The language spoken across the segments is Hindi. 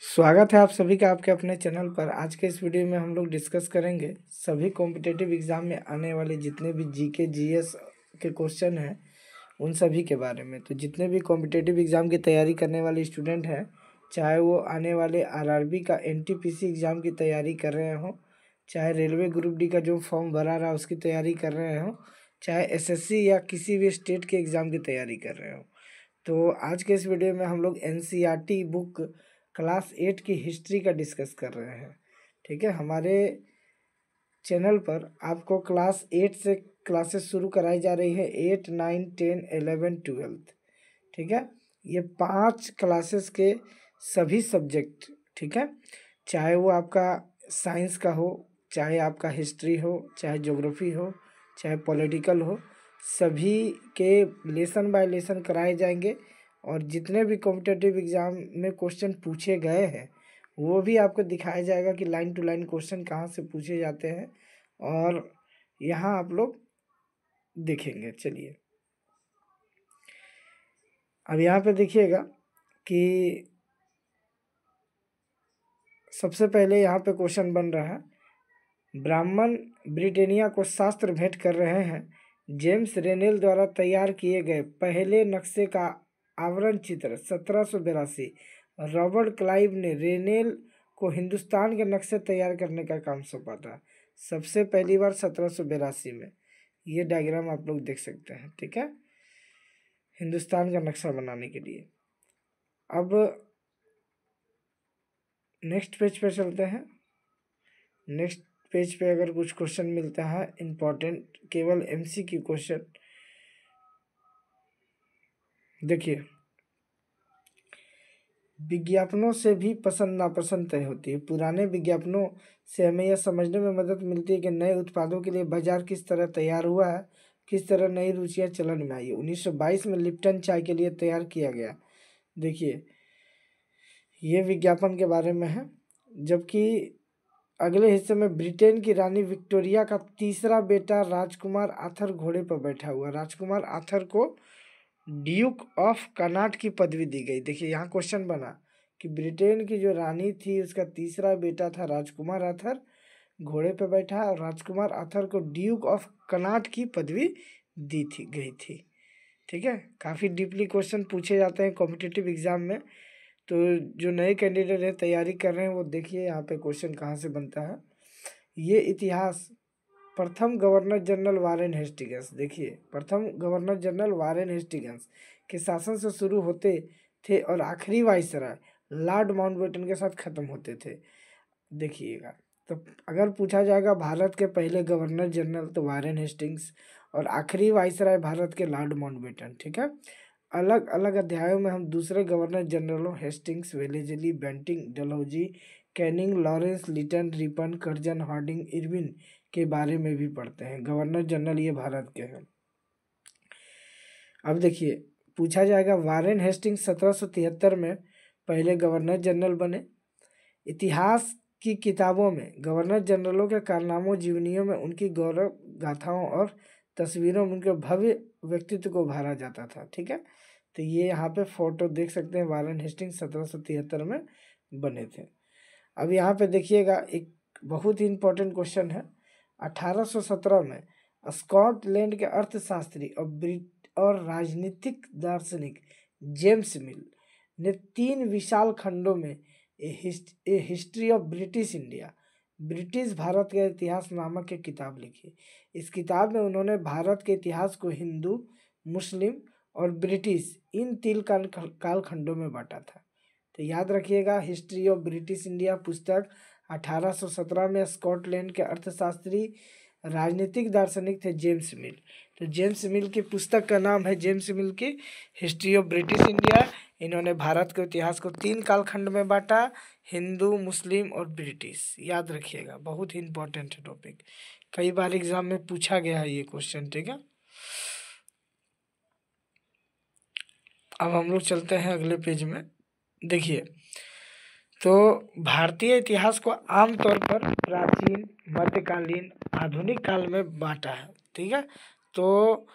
स्वागत है आप सभी का आपके अपने चैनल पर। आज के इस वीडियो में हम लोग डिस्कस करेंगे सभी कॉम्पिटिटिव एग्ज़ाम में आने वाले जितने भी जीके जीएस के क्वेश्चन हैं उन सभी के बारे में। तो जितने भी कॉम्पिटिटिव एग्ज़ाम की तैयारी करने वाले स्टूडेंट हैं, चाहे वो आने वाले आरआरबी का एनटीपीसी एग्ज़ाम की तैयारी कर रहे हों, चाहे रेलवे ग्रुप डी का जो फॉर्म भरा रहा उसकी तैयारी कर रहे हों, चाहे एसएससी या किसी भी स्टेट के एग्ज़ाम की तैयारी कर रहे हों, तो आज के इस वीडियो में हम लोग एनसीईआरटी बुक क्लास 8 की हिस्ट्री का डिस्कस कर रहे हैं। ठीक है, हमारे चैनल पर आपको क्लास 8 से क्लासेस शुरू कराई जा रही है, 8, 9, 10, 11, 12। ठीक है, ये 5 क्लासेस के सभी सब्जेक्ट, ठीक है, चाहे वो आपका साइंस का हो, चाहे आपका हिस्ट्री हो, चाहे ज्योग्राफी हो, चाहे पॉलिटिकल हो, सभी के लेसन बाय लेसन कराए जाएंगे। और जितने भी कॉम्पिटिटिव एग्ज़ाम में क्वेश्चन पूछे गए हैं वो भी आपको दिखाया जाएगा कि लाइन टू लाइन क्वेश्चन कहाँ से पूछे जाते हैं, और यहाँ आप लोग देखेंगे। चलिए, अब यहाँ पे देखिएगा कि सबसे पहले यहाँ पे क्वेश्चन बन रहा है, ब्राह्मण ब्रिटेनिया को शास्त्र भेंट कर रहे हैं। जेम्स रेनेल द्वारा तैयार किए गए पहले नक्शे का आवरण चित्र 1782। रॉबर्ट क्लाइव ने रेनेल को हिंदुस्तान के नक्शे तैयार करने का काम सौंपा था सबसे पहली बार 1782 में। ये डायग्राम आप लोग देख सकते हैं, ठीक है, हिंदुस्तान का नक्शा बनाने के लिए। अब नेक्स्ट पेज पे चलते हैं। नेक्स्ट पेज पे अगर कुछ क्वेश्चन मिलता है इम्पोर्टेंट, केवल एमसीक्यू क्वेश्चन, देखिए, विज्ञापनों से भी पसंद नापसंद तय होती है। पुराने विज्ञापनों से हमें यह समझने में मदद मिलती है कि नए उत्पादों के लिए बाजार किस तरह तैयार हुआ है, किस तरह नई रुचियां चलन में आई। 1922 में लिप्टन चाय के लिए तैयार किया गया। देखिए, ये विज्ञापन के बारे में है। जबकि अगले हिस्से में ब्रिटेन की रानी विक्टोरिया का तीसरा बेटा राजकुमार आर्थर घोड़े पर बैठा हुआ। राजकुमार आर्थर को ड्यूक ऑफ कनाट की पदवी दी गई। देखिए, यहाँ क्वेश्चन बना कि ब्रिटेन की जो रानी थी उसका तीसरा बेटा था राजकुमार आर्थर, घोड़े पर बैठा, और राजकुमार आर्थर को ड्यूक ऑफ कनाट की पदवी दी थी गई थी। ठीक है, काफ़ी डीपली क्वेश्चन पूछे जाते हैं कॉम्पिटिटिव एग्जाम में। तो जो नए कैंडिडेट हैं तैयारी कर रहे हैं वो देखिए यहाँ पे क्वेश्चन कहाँ से बनता है। ये इतिहास प्रथम गवर्नर जनरल वारेन हेस्टिंग्स, देखिए, प्रथम गवर्नर जनरल वारेन हेस्टिंग्स के शासन से शुरू होते थे और आखिरी वाइसराय लॉर्ड माउंटबेटन के साथ खत्म होते थे। देखिएगा, तो अगर पूछा जाएगा भारत के पहले गवर्नर जनरल तो वारेन हेस्टिंग्स, और आखिरी वाइसराय भारत के लॉर्ड माउंटबेटन। ठीक है, अलग अलग अध्यायों में हम दूसरे गवर्नर जनरलों Hastings, Wellesley, Bentinck, Dalhousie, Canning, Lawrence, Lytton, Ripon, Curzon, Hardinge, Irwin के बारे में भी पढ़ते हैं। गवर्नर जनरल ये भारत के हैं। अब देखिए, पूछा जाएगा वारेन हेस्टिंग्स 1773 में पहले गवर्नर जनरल बने। इतिहास की किताबों में गवर्नर जनरलों के कारनामों, जीवनियों में उनकी गौरव गाथाओं और तस्वीरों में उनके भव्य व्यक्तित्व को उभारा जाता था। ठीक है, तो ये यहाँ पे फोटो देख सकते हैं, वारेन हेस्टिंग्स 1773 में बने थे। अब यहाँ पे देखिएगा, एक बहुत ही इंपॉर्टेंट क्वेश्चन है। 1817 में स्कॉटलैंड के अर्थशास्त्री और राजनीतिक दार्शनिक जेम्स मिल ने 3 विशाल खंडों में a history of British India, British Bharat का इतिहास नामक एक किताब लिखी। इस किताब में उन्होंने भारत के इतिहास को हिंदू, मुस्लिम और ब्रिटिश इन 3 कालखंडों में बांटा था। तो याद रखिएगा, हिस्ट्री ऑफ ब्रिटिश इंडिया पुस्तक 1817 में स्कॉटलैंड के अर्थशास्त्री राजनीतिक दार्शनिक थे जेम्स मिल। तो जेम्स मिल की पुस्तक का नाम है जेम्स मिल की हिस्ट्री ऑफ ब्रिटिश इंडिया। इन्होंने भारत के इतिहास को 3 कालखंड में बांटा, हिंदू, मुस्लिम और ब्रिटिश। याद रखिएगा, बहुत ही इंपॉर्टेंट है टॉपिक, कई बार एग्जाम में पूछा गया है ये क्वेश्चन। ठीक है, अब हम लोग चलते हैं अगले पेज में। देखिए, तो भारतीय इतिहास को आमतौर पर प्राचीन, मध्यकालीन, आधुनिक काल में बांटा है। ठीक है, तो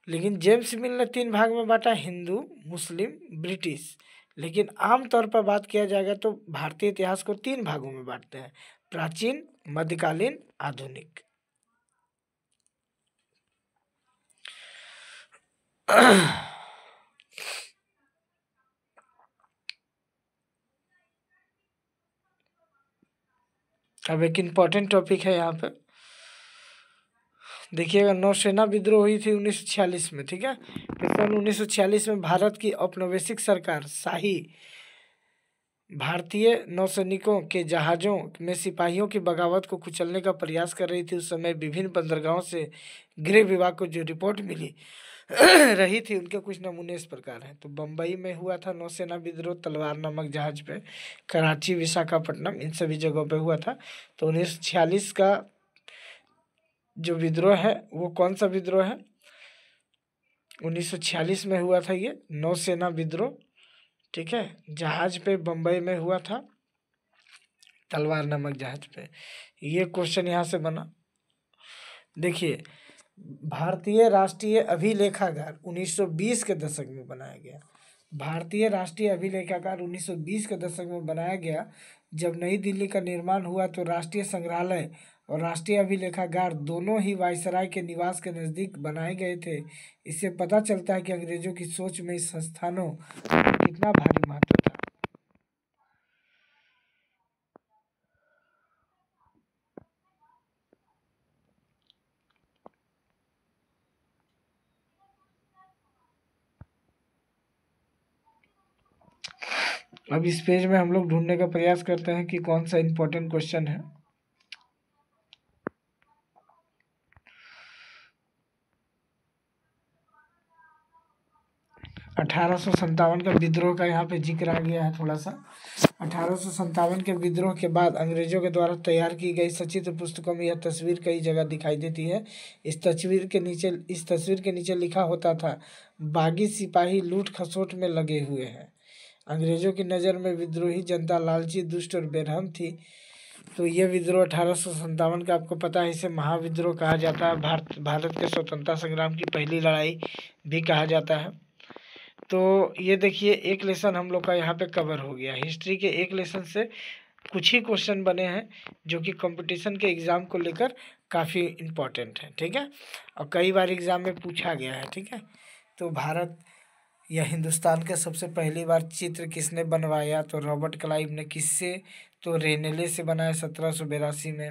लेकिन जेम्स मिल ने 3 भाग में बांटा, हिंदू, मुस्लिम, ब्रिटिश। लेकिन आमतौर पर बात किया जाएगा तो भारतीय इतिहास को 3 भागों में बांटते हैं: प्राचीन, मध्यकालीन, आधुनिक। अब एक इम्पॉर्टेंट टॉपिक है यहाँ पे, देखिएगा। नौसेना विद्रोह हुई थी 1946 में, ठीक है। तो सन 1946 में भारत की औपनिवेशिक सरकार शाही भारतीय नौसैनिकों के जहाज़ों में सिपाहियों की बगावत को कुचलने का प्रयास कर रही थी। उस समय विभिन्न बंदरगाहों से गृह विभाग को जो रिपोर्ट मिली रही थी, उनके कुछ नमूने इस प्रकार हैं। तो बम्बई में हुआ था नौसेना विद्रोह तलवार नामक जहाज पे, कराची, विशाखापट्टनम, इन सभी जगहों पे हुआ था। तो 1946 का जो विद्रोह है वो कौन सा विद्रोह है? 1946 में हुआ था ये नौसेना विद्रोह, ठीक है। जहाज पे बम्बई में हुआ था, तलवार नामक जहाज पे। ये क्वेश्चन यहाँ से बना। देखिए, भारतीय राष्ट्रीय अभिलेखागार 1920 के दशक में बनाया गया। भारतीय राष्ट्रीय अभिलेखागार 1920 के दशक में बनाया गया। जब नई दिल्ली का निर्माण हुआ तो राष्ट्रीय संग्रहालय और राष्ट्रीय अभिलेखागार दोनों ही वायसराय के निवास के नज़दीक बनाए गए थे। इससे पता चलता है कि अंग्रेजों की सोच में इस संस्थानों का कितना भारी महत्व था। अब इस पेज में हम लोग ढूंढने का प्रयास करते हैं कि कौन सा इम्पोर्टेंट क्वेश्चन है। 1857 का विद्रोह का यहाँ पे जिक्र आ गया है थोड़ा सा। 1857 के विद्रोह के बाद अंग्रेजों के द्वारा तैयार की गई सचित्र पुस्तकों में यह तस्वीर कई जगह दिखाई देती है। इस तस्वीर के नीचे लिखा होता था, बागी सिपाही लूट खसोट में लगे हुए हैं। अंग्रेजों की नज़र में विद्रोही जनता लालची, दुष्ट और बेरहम थी। तो ये विद्रोह 1857 का आपको पता है, इसे महाविद्रोह कहा जाता है। भारत के स्वतंत्रता संग्राम की पहली लड़ाई भी कहा जाता है। तो ये देखिए, एक लेसन हम लोग का यहाँ पे कवर हो गया। हिस्ट्री के एक लेसन से कुछ ही क्वेश्चन बने हैं जो कि कंपटीशन के एग्ज़ाम को लेकर काफ़ी इम्पोर्टेंट है, ठीक है, और कई बार एग्ज़ाम में पूछा गया है, ठीक है। तो भारत या हिंदुस्तान के सबसे पहली बार चित्र किसने बनवाया? तो रॉबर्ट क्लाइव ने। किससे? तो रेनेले से बनाया 1782 में।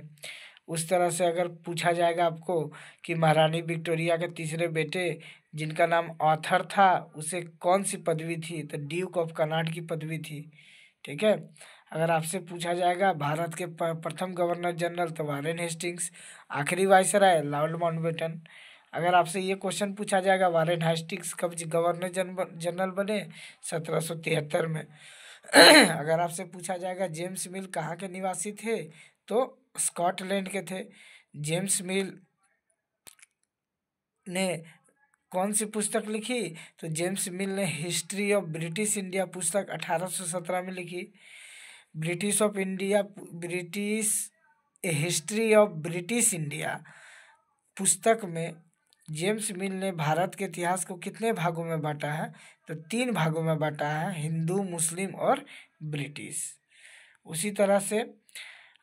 उस तरह से अगर पूछा जाएगा आपको कि महारानी विक्टोरिया के तीसरे बेटे जिनका नाम आर्थर था, उसे कौन सी पदवी थी? तो ड्यूक ऑफ कनाट की पदवी थी, ठीक है। अगर आपसे पूछा जाएगा भारत के प्रथम गवर्नर जनरल, तो वारेन हेस्टिंग्स। आखिरी वायसराय लॉर्ड माउंटबेटन। अगर आपसे ये क्वेश्चन पूछा जाएगा वारेन हेस्टिंग्स कब गवर्नर जनरल बने? 1773 में। अगर आपसे पूछा जाएगा जेम्स मिल कहाँ के निवासी थे? तो स्कॉटलैंड के थे। जेम्स मिल ने कौन सी पुस्तक लिखी? तो जेम्स मिल ने हिस्ट्री ऑफ ब्रिटिश इंडिया पुस्तक 1817 में लिखी। British A history of British India पुस्तक में जेम्स मिल ने भारत के इतिहास को कितने भागों में बांटा है? तो 3 भागों में बांटा है, हिंदू, मुस्लिम और ब्रिटिश। उसी तरह से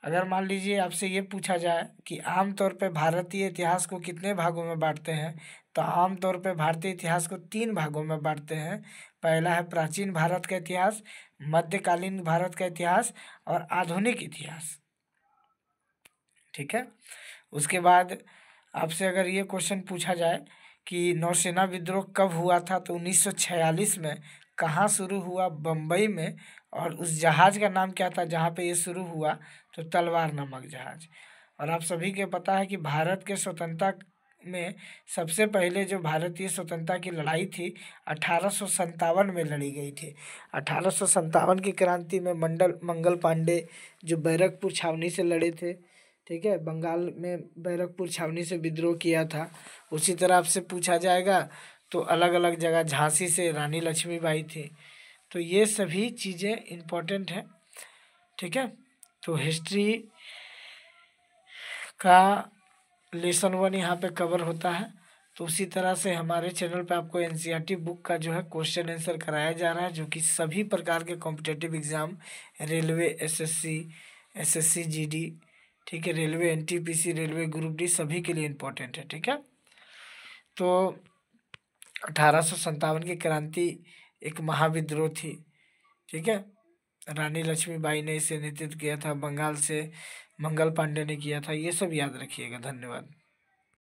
अगर मान लीजिए आपसे ये पूछा जाए कि आमतौर पे भारतीय इतिहास को कितने भागों में बांटते हैं, तो आमतौर पे भारतीय इतिहास को 3 भागों में बांटते हैं। पहला है प्राचीन भारत का इतिहास, मध्यकालीन भारत का इतिहास और आधुनिक इतिहास, ठीक है। उसके बाद आपसे अगर ये क्वेश्चन पूछा जाए कि नौसेना विद्रोह कब हुआ था, तो 1946 में। कहाँ शुरू हुआ? बम्बई में। और उस जहाज़ का नाम क्या था जहाँ पे ये शुरू हुआ? तो तलवार नामक जहाज़। और आप सभी को पता है कि भारत के स्वतंत्रता में सबसे पहले जो भारतीय स्वतंत्रता की लड़ाई थी 1857 में लड़ी गई थी। 1857 की क्रांति में मंगल पांडे जो बैरकपुर छावनी से लड़े थे, ठीक है, बंगाल में बैरकपुर छावनी से विद्रोह किया था। उसी तरह आपसे पूछा जाएगा तो अलग अलग जगह झांसी से रानी लक्ष्मीबाई थी। तो ये सभी चीज़ें इम्पोर्टेंट हैं, ठीक है। तो हिस्ट्री का लेसन 1 यहाँ पे कवर होता है। तो उसी तरह से हमारे चैनल पे आपको एनसीईआरटी बुक का जो है क्वेश्चन आंसर कराया जा रहा है, जो कि सभी प्रकार के competitive exam, railway, SSC GD, ठीक है, railway NTPC, railway group D, सभी के लिए इम्पोर्टेंट है। ठीक है, तो 1857 की क्रांति एक महाविद्रोह थी। ठीक है, रानी लक्ष्मीबाई ने इसे नेतृत्व किया था, बंगाल से मंगल पांडे ने किया था। ये सब याद रखिएगा। धन्यवाद।